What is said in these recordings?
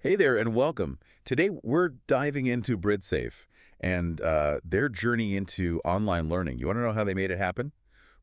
Hey there and welcome. Today we're diving into BritSafe and their journey into online learning. You want to know how they made it happen?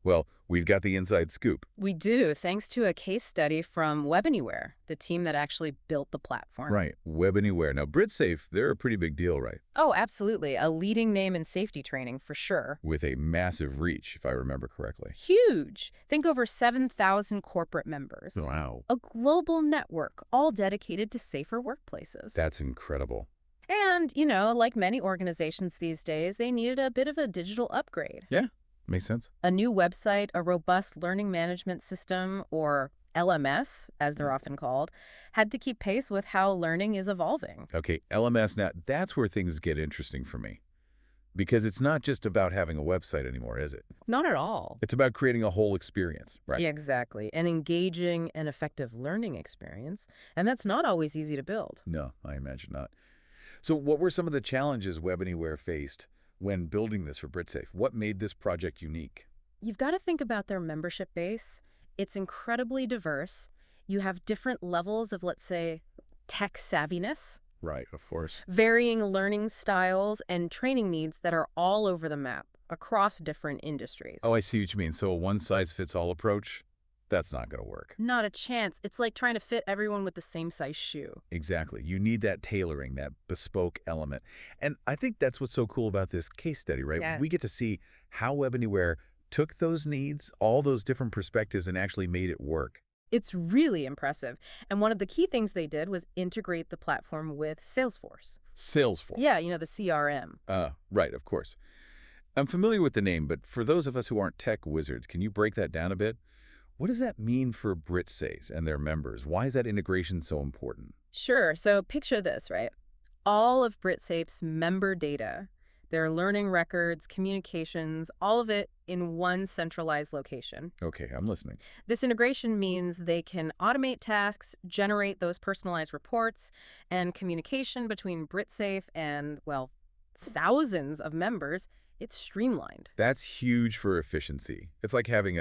Well, we've got the inside scoop. We do, thanks to a case study from Webanywhere, the team that actually built the platform. Right, Webanywhere. Now, BritSafe, they're a pretty big deal, right? Oh, absolutely. A leading name in safety training, for sure. With a massive reach, if I remember correctly. Huge. Think over 7,000 corporate members. Wow, A global network, all dedicated to safer workplaces. that's incredible. And, like many organizations these days, they needed a bit of a digital upgrade. Yeah, makes sense. A new website, a robust learning management system, or LMS, as they're often called, had to keep pace with how learning is evolving. Okay, LMS now, that's where things get interesting for me. Because it's not just about having a website anymore, is it? Not at all. It's about creating a whole experience, right? Yeah, exactly. An engaging and effective learning experience. And that's not always easy to build. No, I imagine not. So what were some of the challenges Webanyware faced when building this for BritSafe? What made this project unique? You've got to think about their membership base. It's incredibly diverse. You have different levels of, let's say, tech savviness, Right, of course. varying learning styles, and training needs that are all over the map across different industries. Oh, I see what you mean. So a one-size-fits-all approach? That's not going to work. Not a chance. It's like trying to fit everyone with the same size shoe. Exactly. You need that tailoring, that bespoke element. And I think that's what's so cool about this case study, right? Yeah. We get to see how Webanyware took those needs, all those different perspectives, and actually made it work. It's really impressive. And one of the key things they did was integrate the platform with Salesforce. Salesforce. Yeah, the CRM. Right, of course. I'm familiar with the name, but for those of us who aren't tech wizards, can you break that down a bit? What does that mean for BritSafe and their members? Why is that integration so important? Sure. So picture this, right? All of BritSafe's member data, their learning records, communications, all of it in one centralized location. Okay, I'm listening. This integration means they can automate tasks, generate those personalized reports, and communication between BritSafe and, well, thousands of members. It's streamlined. That's huge for efficiency. It's like having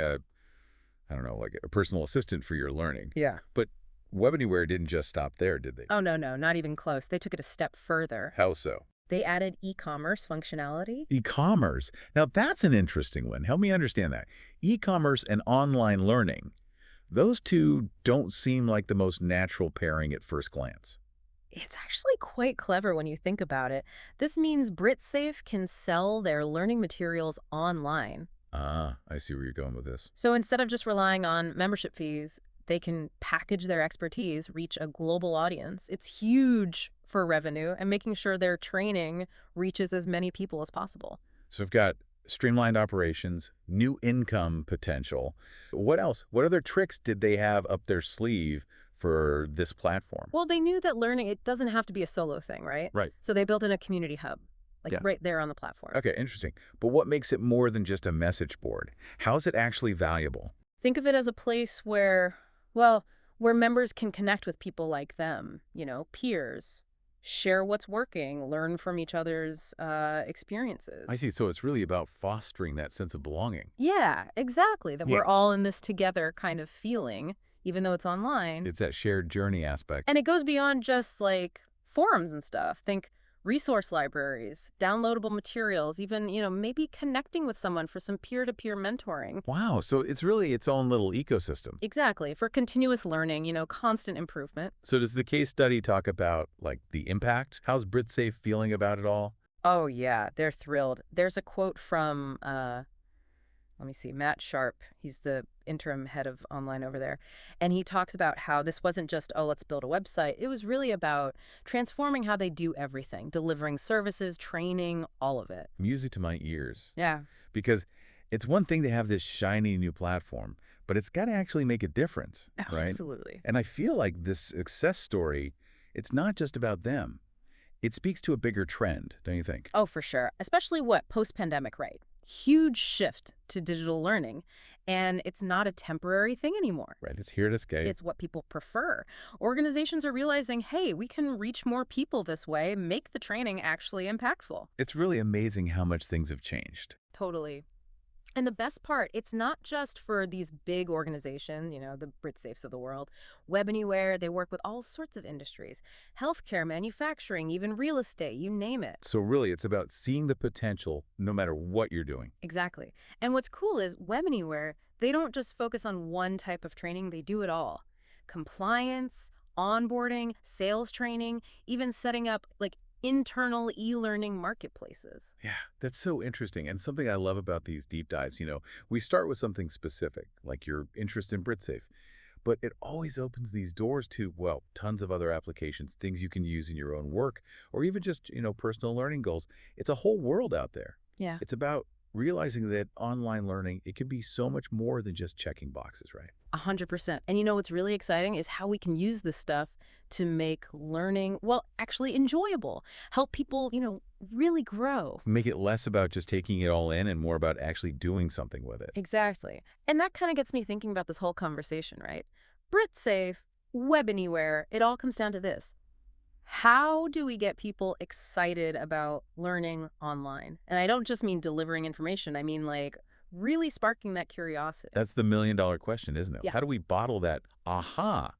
I don't know, like a personal assistant for your learning. Yeah. But Webanyware didn't just stop there, did they? Oh, no, no, not even close. They took it a step further. How so? They added e-commerce functionality. E-commerce. Now, that's an interesting one. Help me understand that. E-commerce and online learning, those two don't seem like the most natural pairing at first glance. It's actually quite clever when you think about it. This means BritSafe can sell their learning materials online. Ah, I see where you're going with this. So instead of just relying on membership fees, they can package their expertise, reach a global audience. It's huge for revenue and making sure their training reaches as many people as possible. So I've got streamlined operations, new income potential. What else? What other tricks did they have up their sleeve for this platform? Well, they knew that learning, it doesn't have to be a solo thing, right? Right. So they built in a community hub, like Yeah. right there on the platform. Okay, interesting. But what makes it more than just a message board? How is it actually valuable? Think of it as a place where, well, where members can connect with people like them, peers, share what's working, learn from each other's experiences. I see. So it's really about fostering that sense of belonging. Yeah, exactly. That Yeah. we're all in this together kind of feeling, even though it's online. It's that shared journey aspect. And it goes beyond just like forums and stuff. Think resource libraries, downloadable materials, even, maybe connecting with someone for some peer-to-peer mentoring. Wow, so it's really its own little ecosystem. Exactly. For continuous learning, constant improvement. So does the case study talk about, like, the impact? How's BritSafe feeling about it all? Oh, yeah, they're thrilled. There's a quote from, let me see, Matt Sharp. He's the interim head of online over there. And he talks about how this wasn't just, oh, let's build a website. It was really about transforming how they do everything, delivering services, training, all of it. Music to my ears. Yeah. Because it's one thing to have this shiny new platform, but it's got to actually make a difference, right? Absolutely. And I feel like this success story, it's not just about them. It speaks to a bigger trend, don't you think? Oh, for sure. Especially post-pandemic, right? Huge shift to digital learning. And it's not a temporary thing anymore. Right, it's here to stay. It's what people prefer. Organizations are realizing, hey, we can reach more people this way, make the training actually impactful. It's really amazing how much things have changed. Totally. And the best part, it's not just for these big organizations, the BritSafes of the world. Webanywhere, they work with all sorts of industries. Healthcare, manufacturing, even real estate, you name it. So really, it's about seeing the potential no matter what you're doing. Exactly. And what's cool is Webanyware, they don't just focus on one type of training, they do it all. Compliance, onboarding, sales training, even setting up like internal e-learning marketplaces. Yeah, that's so interesting. And something I love about these deep dives, we start with something specific, like your interest in BritSafe, but it always opens these doors to, well, tons of other applications, things you can use in your own work, or even just, personal learning goals. It's a whole world out there. Yeah. It's about realizing that online learning, it can be so much more than just checking boxes, right? 100%. And what's really exciting is how we can use this stuff to make learning, well, actually enjoyable, help people, really grow. Make it less about just taking it all in and more about actually doing something with it. Exactly. And that kind of gets me thinking about this whole conversation, right? BritSafe, Webanywhere, it all comes down to this. How do we get people excited about learning online? And I don't just mean delivering information. I mean, like, really sparking that curiosity. That's the million-dollar question, isn't it? Yeah. How do we bottle that aha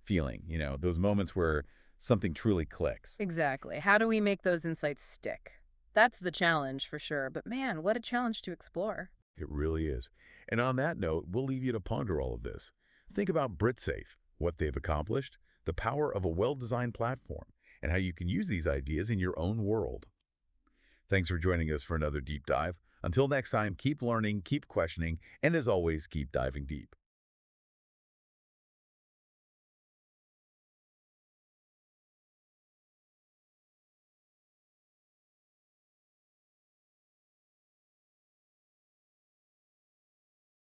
feeling, those moments where something truly clicks? Exactly. How do we make those insights stick? That's the challenge for sure. But man, what a challenge to explore. It really is. And on that note, we'll leave you to ponder all of this. Think about BritSafe, what they've accomplished, the power of a well-designed platform, and how you can use these ideas in your own world. Thanks for joining us for another deep dive. Until next time, keep learning, keep questioning, and as always, keep diving deep.